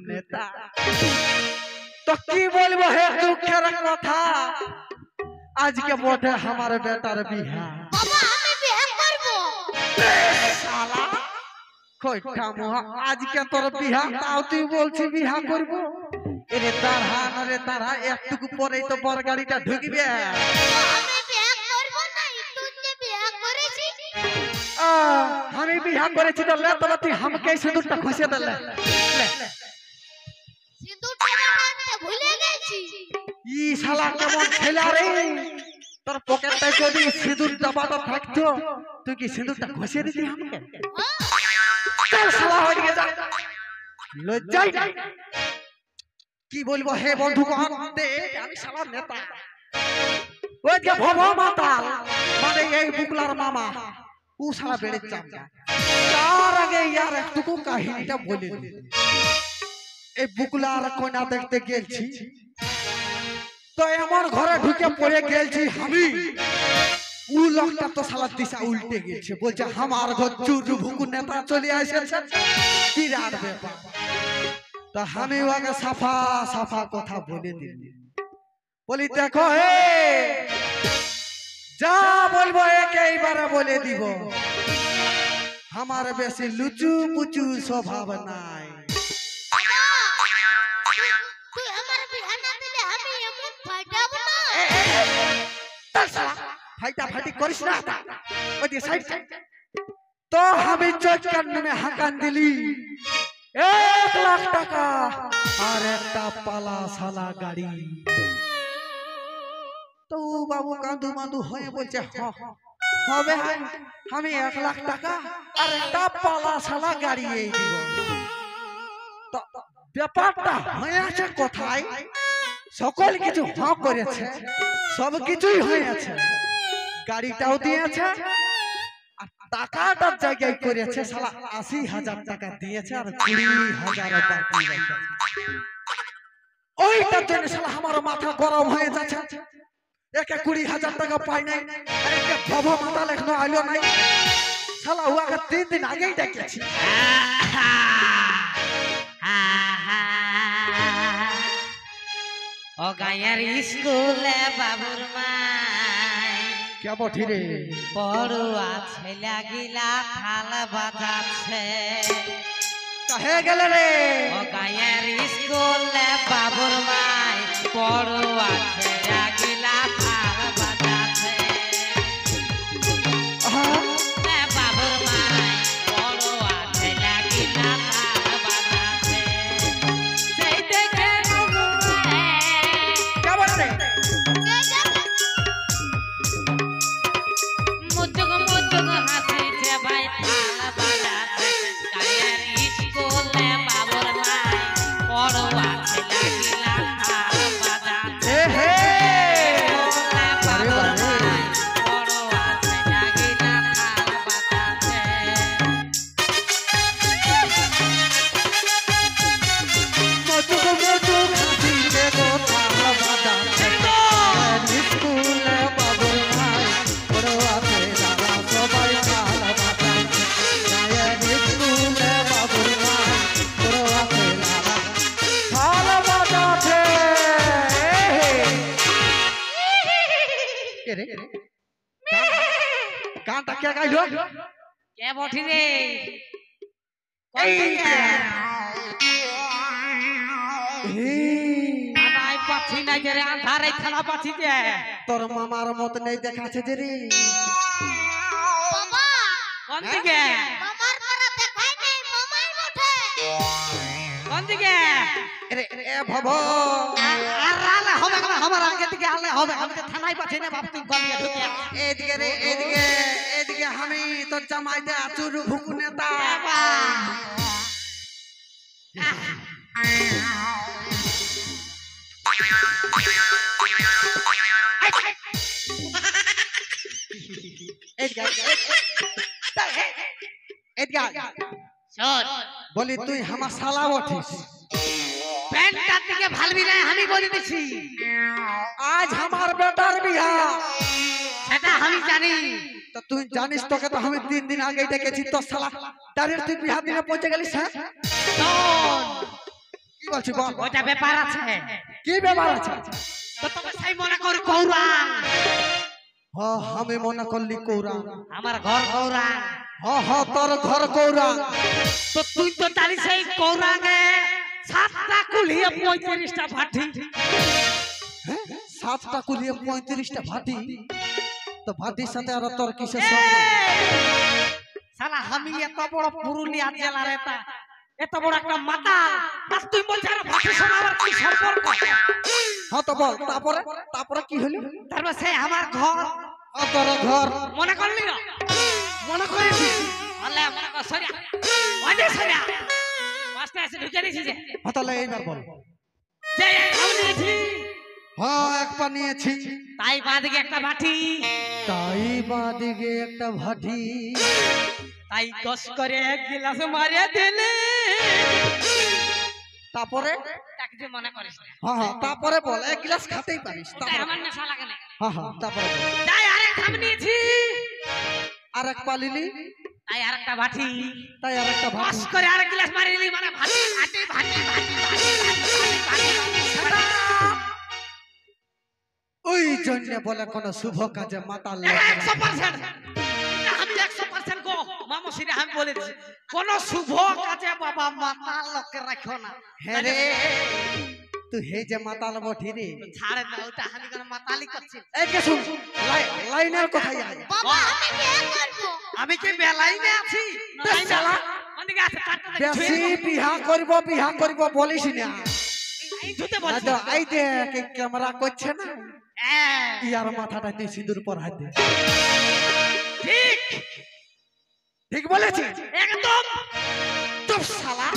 नेता तो की बोलबो है दुखेर कथा आज के बोटे हमारे बेटार बिहा बाबा हमें बिहा करबो साला कोइठा मुहा आज के तोर बिहा ताऊ তুই বলছি बिहा করব এরে তারহা রে তারহা একটুকু পরেই তো বড় গাড়িটা ঢুকবে আমি বিয়া করব না তুই যে বিয়া করেছিস আমি বিয়া করেছি তো লে তো তুই हमके সিঁদুরটা ঘষে দে লে সিঁদুরটা আনতে ভুলে গেছি ই শালা কেমন ছেলে রে তোর পকেটে যদি সিঁদুর ডাবাটা থাকতো তুই কি সিঁদুরটা ঘষে দিতি हमके চল শালা হয়ে যা লজ্জাই নাই কি বলবো হে বন্ধু কহন দে আমি শালা নেতা ওই যে ভব মাতাল মানে এই বুকলার মামা ও শালা বেড়ে চামচা তার আগে यार একটুকু কাহিনীটা বলে দে এই বুকলার কোনা দেখতে গেলছি তো এমন ঘরে ঢুকে পড়ে গেলছি আমি ও লোকটা তো শালা দিশা উল্টে গেছে বলছে আমার ঘর চুরু ভুকু নেতা চলে এসেছে বিরাট ব্যাপার তো আমি ওকে সাফা সাফা কথা বলে দিলি বলি দেখো হে যা বলবো একবারে বলে দিব আমার বেশি লুচু পুচু স্বভাব নাই তুই আমার বিয়া না দিলে আমি এমন ফাটাব না চল শালা ফাইটা ফাটি করিস না ওই দিকে সাইড তো আমি চোখকার নামে হাকান দিলি 1 লাখ টাকা আর একটা পালা শালা গাড়ি তো বাবু কাঁদু মাদু হয়ে বলছে হবে আমি 1 লাখ টাকা আর একটা পালা শালা গাড়ি এই দিব তো ব্যাপারটা হয়ে আছে কোথায় সকল কিছু করেছে সব কিছুই হয়ে আছে গাড়িটাও দিয়েছে আর টাকাটার জায়গায় করেছে শালা ৮০,০০০ টাকা দিয়েছে আর ২০,০০০ বাকি আছে ওইটার জন্য শালা আমার মাথা গরম হয়ে যাচ্ছে একে ২০,০০০ টাকা পাই নাই আর একে ভব মাতাল এখনো আইলো নাই শালা ওকে ৩ দিন আগেই ডেকেছি ও গায়ের স্কুলে বাবুর মাই কে বঠি রে পড়ুয়া ছেলে গিলা থাল বাজাচ্ছে কাহে গেলে রে ও গায়ের স্কুলে বাবুর মাই পড়ুয়া ছেলে গিলা থাল বাজাচ্ছে বাবুর মাই পড়ুয়া ছেলে গিলা থাল বাজাচ্ছে সেই দেখে কে বলে মুজুগ মুজুগ হাসিছে ভাই থাল বাজাচ্ছে গায়ের স্কুলে বাবুর মাই পড়ুয়া ছেলে গিলা থাল বাজাচ্ছে হে বাবুর মাই পড়ুয়া ছেলে গিলা থাল বাজাচ্ছে মজুক মজুক হাসিছে গো থাল বাজাচ্ছে স্কুলে বাবুর ভাই পড়ুয়া ছেলেরা সবাই থাল বাজাচ্ছে গায়ের স্কুলে বাবুর ভাই পড়ুয়া ছেলেরা থাল বাজাচ্ছে কে রে গানটা কে গাইলো কে বঠি রে আনাই পাচ্ছি না যে রে আন্ধারে খেলা পাচ্ছি যে তোর মামার মত নেই দেখাচ্ছে যে রে বাবা কোন দিকে মামার করা দেখাই নেই মামাই বটে কোন দিকে এ ভব আর থেকে আলে হবে আমি তো থানায় পাচ্ছি না বাপ তুই গলিয়ে ঢুকে এদিকে রে এদিকে এদিকে আমি তোর জামাইতে আচুর ভুকু নেতা বলি তুই আমার শালা উঠিস প্যান্টটার দিকে ভালবি না আমি বলে দিছি আজ আমার বেটার বিয়া সেটা আমি জানি তো তুই জানিস তোকে তো আমি 3 দিন আগে ডেকেছি তোর শালা ডাইরেক্ট তুই বিয়া দিনে পৌঁছে গেলিস হ্যাঁ কি বলছিস বল ওটা ব্যাপার আছে কি ব্যাপার আছে তো তোকে সেই মনে কর কৌরান হ্যাঁ আমি মনে করলি কৌরা আমার ঘর কৌরান হ্যাঁ হ্যাঁ তোর ঘর কৌরা তো তুই তো জানিস সেই কৌরানে 7টা কুলিয়ে 35টা ভাটি হ্যাঁ 7টা কুলিয়ে 35টা ভাটি তো ভাটির সাথে আর তোর কিসের সঙ্গ শালা আমি এত বড় পুরুলিয়া জেলার এত বড় একটা মাতাল আর তুই বলছিস আর ভাটির সঙ্গে আমার কি সম্পর্ক হ্যাঁ তো বল তারপরে তারপরে কি হলো তারপর সেই আমার ঘর তোর ঘর মনে করলি না মনে করিস আল্লাহ মনে কর সরিয়া ওইটা সরিয়া পাঁচটা এসে ঢুকে দিয়েছি যে তাহলে এইবার বল যে আমি নিয়েছি হ্যাঁ এক পা নিয়েছি তাই বাদিকে একটা বাটি তাই বাদিকে একটা ভাটি তাই কস করে এক গিলাস মারিয়ে দিলে তারপরে তাকে যে মনে করিস না হ্যাঁ হ্যাঁ তারপরে বল এক গ্লাস খেতেই পারিস তাই তারপরে আমার নেশা লাগে না হ্যাঁ হ্যাঁ তারপরে বল তাই আরেক আমি নিয়েছি আর এক পা লিলি তাই আরেকটা বাটি তাই আর একটা কস ভাটি করে আরেক গিলাস মারিয়ে দিলি মানে ভাটি ভাটি ভাটি ভাটি ভাটি ভাটি ওই জন্য বলে কোন শুভ কাজে মাতাল লাগে না। 100% আমি 100% গো মামুসিরে আমি বলে দিছি কোন শুভ কাজে বাবা মাতাল লোকে রাখো না হ্যাঁ রে তুই হে যে মাতাল বঠি রে ছাড়ে না ওটা আমি কোন মাতালি করছি এই কে শুন লাইনের কথাই আয় বাবা আমি বিয়ে করব আমি কি বেলাইনে আছি বেশ শালা। ওদিকে আছে তারটা দেখি বেশি বিহা করব বলিস না এই জুতে না বলছি তো এই দেখ এই ক্যামেরা করছে না হ্যাঁ, ইয়ার মাথাটা তুই সিঁদুর পর হাত দে ঠিক ঠিক বলেছি একদম চুপ শালা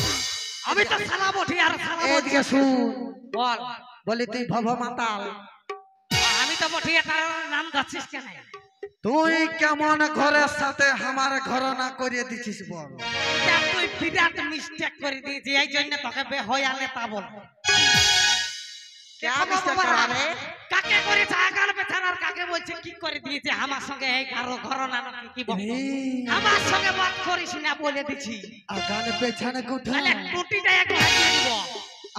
আমি তো শালা বটি আর শালা বটি এদিকে শুন বল বলি তুই ভব মাতাল আমি তো বটি তার নাম যাচ্ছিস কেন তুই কেমন ঘরের সাথে আমার ঘর না করিয়ে দিছিস বল এটা তুই বিরাট মিস্টেক করে দিয়েছিস এই জন্য তোকে বেহয়া নেতা বল क्या मिस्टेक करा रे কাকে করেছে আগাল পেছান আর কাকে বলছে কি করে দিয়েছে আমার সঙ্গে এই কারো ঘরনা নাকি কি বল আমার সঙ্গে বাত করিস না বলে দিছি আগান পেছানে গুঠা তাহলে টুটিটা এক ভাঙিয়ে দিব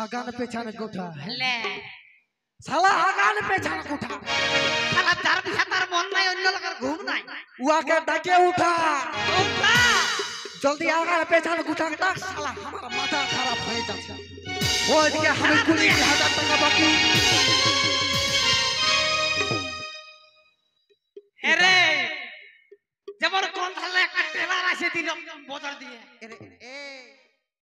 আগান পেছানে গুঠা লে শালা আগান পেছানে গুঠা শালা তার বিয়া তার মন নাই অন্য লোকের ঘুম নাই উহাকে ডাকে উঠা উঠা জলদি আগান পেছানে গুঠা ডাক শালা আমার মাথা খারাপ হয়ে যাচ্ছে ওইদিকে আমি 20,000 টাকা বাকি